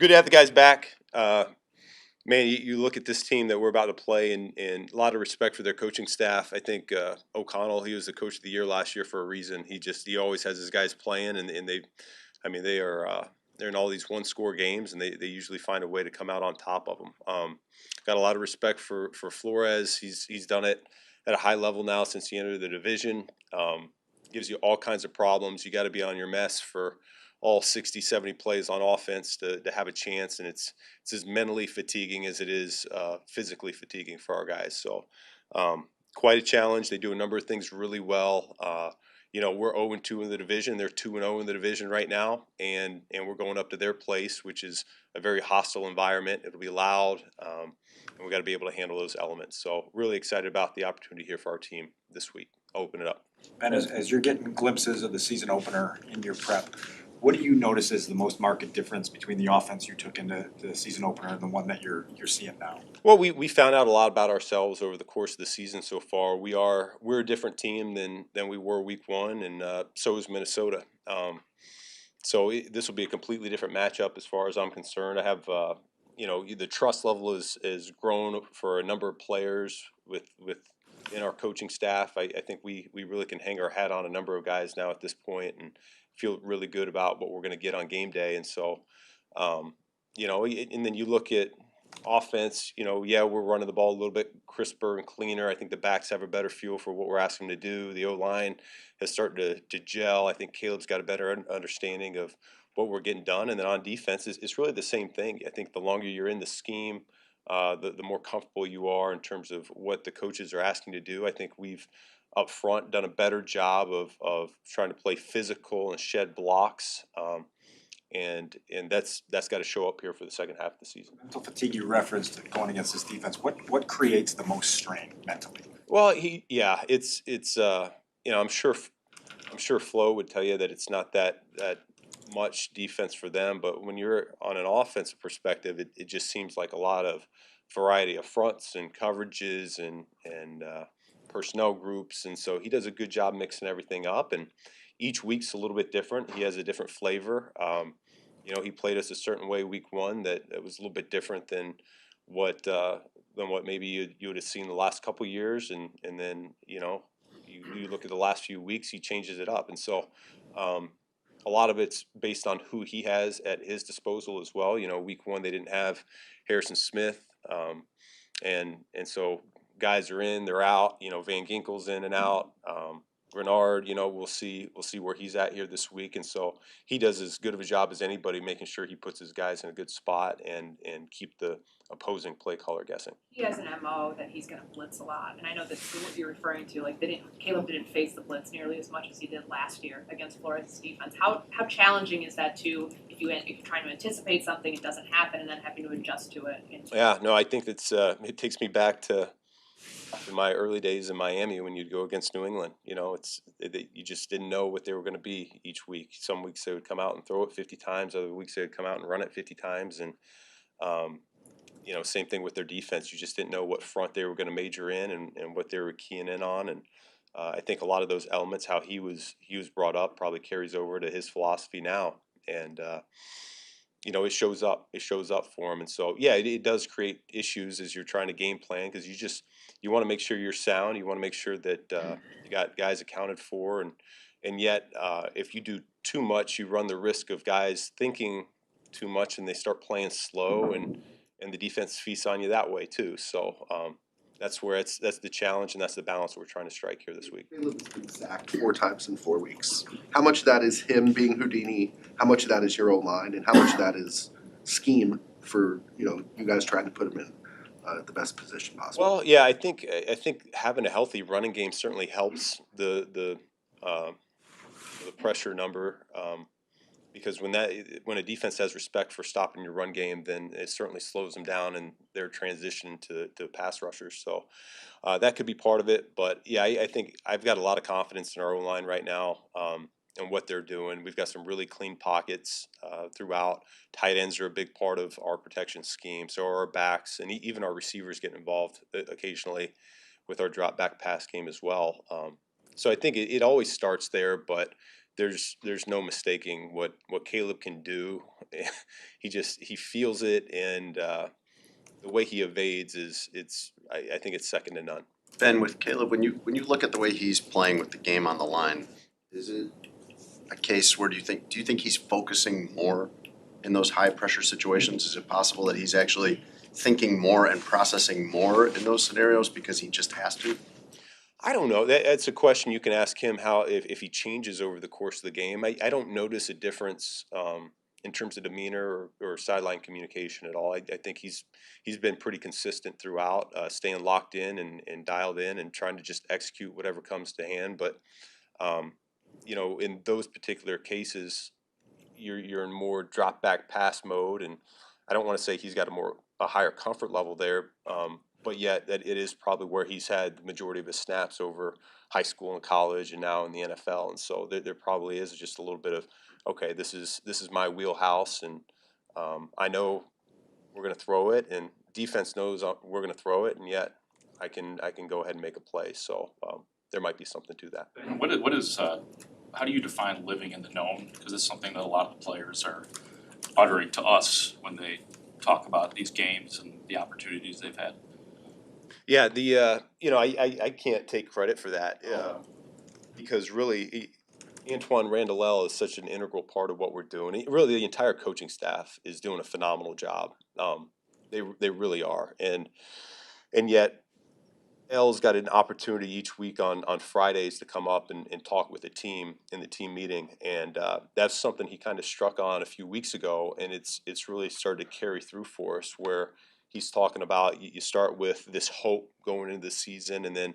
Good to have the guys back. Man, you look at this team that we're about to play, and a lot of respect for their coaching staff. I think O'Connell, he was the coach of the year last year for a reason. He always has his guys playing, and they are they're in all these one-score games, and they usually find a way to come out on top of them. Got a lot of respect for Flores. He's done it at a high level now since he entered the division. Gives you all kinds of problems. You got to be on your mess for all 60, 70 plays on offense to have a chance, and it's as mentally fatiguing as it is physically fatiguing for our guys. So quite a challenge. They do a number of things really well. We're 0-2 in the division. They're 2-0 in the division right now, and we're going up to their place, which is a very hostile environment. It'll be loud, and we got to be able to handle those elements. So really excited about the opportunity here for our team this week. I'll open it up. And as you're getting glimpses of the season opener in your prep, what do you notice as the most marked difference between the offense you took into the season opener and the one that you're seeing now? Well, we found out a lot about ourselves over the course of the season so far. We're a different team than we were week one, and so is Minnesota. This will be a completely different matchup as far as I'm concerned. I have the trust level is grown for a number of players in our coaching staff. I think we really can hang our hat on a number of guys now at this point and feel really good about what we're going to get on game day. And so, and then you look at offense, we're running the ball a little bit crisper and cleaner. I think the backs have a better feel for what we're asking them to do. The O-line has started to gel. I think Caleb's got a better understanding of what we're getting done. And then on defense, it's really the same thing. I think the longer you're in the scheme, the more comfortable you are in terms of what the coaches are asking to do. I think we've up front done a better job of trying to play physical and shed blocks, and that's got to show up here for the second half of the season. Mental fatigue you referenced going against this defense. What creates the most strain mentally? Well, I'm sure Flo would tell you that it's not that much defense for them, but when you're on an offensive perspective, it just seems like a lot of variety of fronts and coverages and personnel groups, and so he does a good job mixing everything up, and each week's a little bit different. He has a different flavor. He played us a certain way week one that was a little bit different than what maybe you would have seen the last couple years, and then you look at the last few weeks, he changes it up, and so a lot of it's based on who he has at his disposal as well. Week one they didn't have Harrison Smith, and so guys are in, they're out. Van Ginkel's in and out. Renard, we'll see where he's at here this week, and so he does as good of a job as anybody making sure he puts his guys in a good spot and keep the opposing play caller guessing. He has an MO that he's going to blitz a lot, and I know that's what you're referring to. Like Caleb didn't face the blitz nearly as much as he did last year against Flores' defense. How challenging is that too? If you're trying to anticipate something, it doesn't happen, and then having to adjust to it. Yeah, no, I think it takes me back to my early days in Miami when you'd go against New England. You just didn't know what they were going to be each week. Some weeks they would come out and throw it 50 times. Other weeks they would come out and run it 50 times. And same thing with their defense. You just didn't know what front they were going to major in and what they were keying in on. And I think a lot of those elements, how he was brought up, probably carries over to his philosophy now. And it shows up. It shows up for him. And so, yeah, it does create issues as you're trying to game plan, because you want to make sure you're sound. You want to make sure that you got guys accounted for. And yet, if you do too much, you run the risk of guys thinking too much and they start playing slow, and the defense feasts on you that way too. So that's the challenge, and that's the balance we're trying to strike here this week. Caleb's been sacked 4 times in 4 weeks. How much of that is him being Houdini? How much of that is your O-line? And how much of that is scheme for you guys trying to put him in the best position possible? Well, yeah, I think having a healthy running game certainly helps the pressure number, because when a defense has respect for stopping your run game, then it certainly slows them down in their transition to pass rushers. So that could be part of it. But yeah, I think I've got a lot of confidence in our O-line right now and what they're doing. We've got some really clean pockets throughout. Tight ends are a big part of our protection scheme. So are our backs, and even our receivers get involved occasionally with our drop back pass game as well. So I think it always starts there, but there's no mistaking what Caleb can do. he feels it, and the way he evades I think it's second to none. Ben, with Caleb, when you look at the way he's playing with the game on the line, is it a case where do you think he's focusing more in those high pressure situations? Is it possible that he's actually thinking more and processing more in those scenarios because he just has to? I don't know. That's a question you can ask him, how if he changes over the course of the game. I don't notice a difference in terms of demeanor or sideline communication at all. I think he's been pretty consistent throughout, staying locked in and dialed in and trying to just execute whatever comes to hand. But in those particular cases, you're in more drop back pass mode, and I don't want to say he's got a higher comfort level there, but yet that it is probably where he's had the majority of his snaps over high school and college and now in the NFL, and so there probably is just a little bit of, okay, this is my wheelhouse, and I know we're going to throw it, and defense knows we're going to throw it, and yet I can go ahead and make a play. So there might be something to that. What is how do you define living in the known? Because it's something that a lot of the players are uttering to us when they talk about these games and the opportunities they've had. Yeah, I can't take credit for that because really Antoine Randall is such an integral part of what we're doing. Really, the entire coaching staff is doing a phenomenal job. They really are, and yet L's got an opportunity each week on Fridays to come up and talk with the team in the team meeting, and that's something he kind of struck on a few weeks ago, and it's really started to carry through for us, where he's talking about you start with this hope going into the season, and then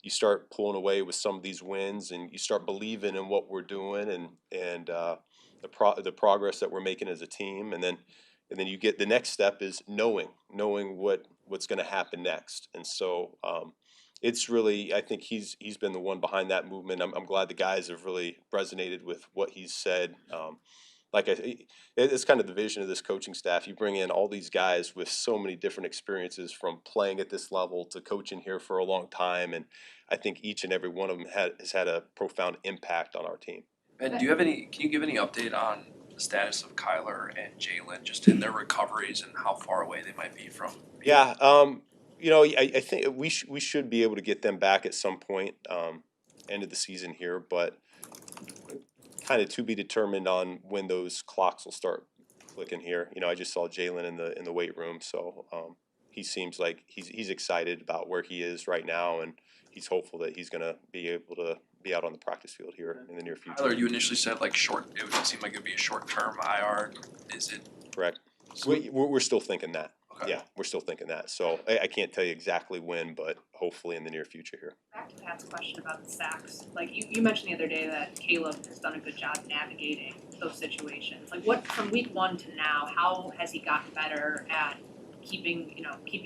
you start pulling away with some of these wins, and you start believing in what we're doing and the progress that we're making as a team, and then you get the next step is knowing what's going to happen next, and so it's really, I think he's been the one behind that movement. I'm glad the guys have really resonated with what he's said. It's kind of the vision of this coaching staff. You bring in all these guys with so many different experiences, from playing at this level to coaching here for a long time, and I think each and every one of them has had a profound impact on our team. Ben, can you give any update on the status of Kyler and Jalen, just in their recoveries and how far away they might be from? Yeah, I think we should be able to get them back at some point, end of the season here, but kind of to be determined on when those clocks will start clicking here. I just saw Jalen in the weight room, so he seems like he's excited about where he is right now, and he's hopeful that he's going to be able to be out on the practice field here in the near future. Kyler, you initially said short. It would seem like it would be a short-term IR. Is it? Correct. We're still thinking that. Okay. Yeah, we're still thinking that. So I can't tell you exactly when, but hopefully in the near future here. Back to Pat's question about the sacks. Like you mentioned the other day that Caleb has done a good job navigating those situations. Like what from week 1 to now, how has he gotten better at keeping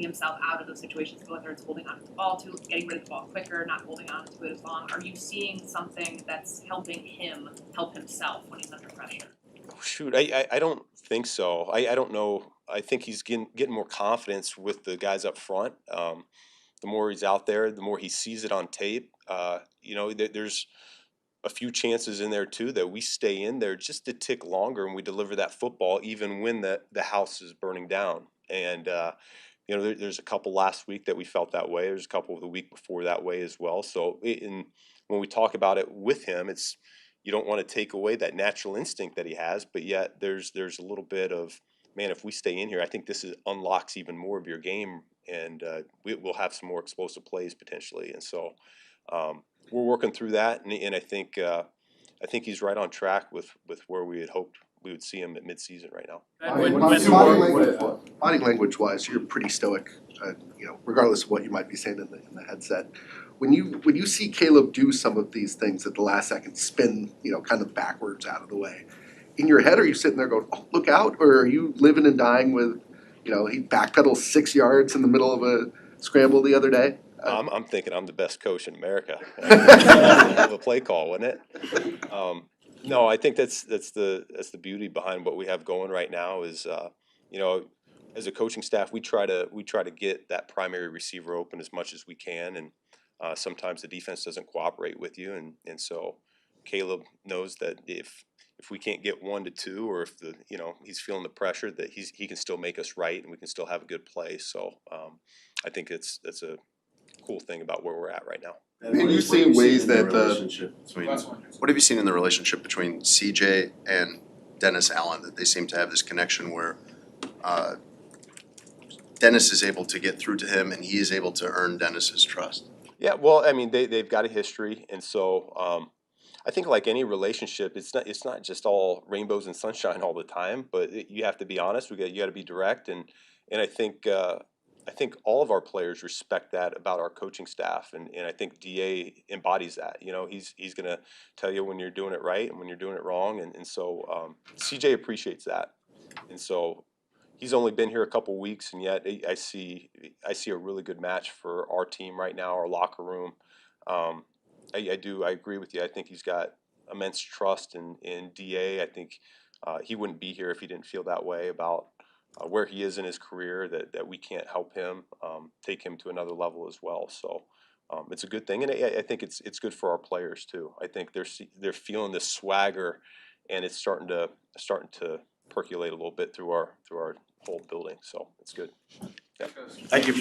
himself out of those situations, whether it's holding on to the ball getting rid of the ball quicker, not holding on to it as long? Are you seeing something that's helping him help himself when he's under pressure? Shoot, I don't think so. I don't know. I think he's getting more confidence with the guys up front. The more he's out there, the more he sees it on tape. There's a few chances in there too that we stay in there just a tick longer and we deliver that football even when the house is burning down. And there's a couple last week that we felt that way. There's a couple the week before that way as well. So when we talk about it with him, it's, you don't want to take away that natural instinct that he has, but yet there's a little bit of, man, if we stay in here, I think this unlocks even more of your game, and we'll have some more explosive plays potentially. And so we're working through that, and I think he's right on track with where we had hoped we would see him at midseason right now. Body language wise, you're pretty stoic, regardless of what you might be saying in the headset. When you see Caleb do some of these things at the last second, spin, kind of backwards out of the way, in your head, are you sitting there going, "Oh, look out," or are you living and dying with, he backpedaled 6 yards in the middle of a scramble the other day? I'm thinking I'm the best coach in America. Of a play call, wouldn't it? No, I think that's the beauty behind what we have going right now is, as a coaching staff, we try to get that primary receiver open as much as we can, and sometimes the defense doesn't cooperate with you, and so Caleb knows that if we can't get 1 to 2, or if he's feeling the pressure, that he can still make us right and we can still have a good play. So I think that's a cool thing about where we're at right now. And you see ways that What have you seen in the relationship between CJ and Dennis Allen, that they seem to have this connection where Dennis is able to get through to him and he is able to earn Dennis's trust? Yeah, well, I mean, they've got a history, and so I think like any relationship, it's not just all rainbows and sunshine all the time, but you have to be honest. You got to be direct, and I think all of our players respect that about our coaching staff, and I think DA embodies that. He's gonna tell you when you're doing it right and when you're doing it wrong, and so CJ appreciates that, and so. He's only been here a couple weeks, and yet I see a really good match for our team right now, our locker room. I agree with you. I think he's got immense trust in DA. I think he wouldn't be here if he didn't feel that way about where he is in his career. That we can't help him take him to another level as well. So it's a good thing, and I think it's good for our players too. I think they're feeling this swagger, and it's starting to percolate a little bit through our whole building. So it's good. Yeah. Thank you.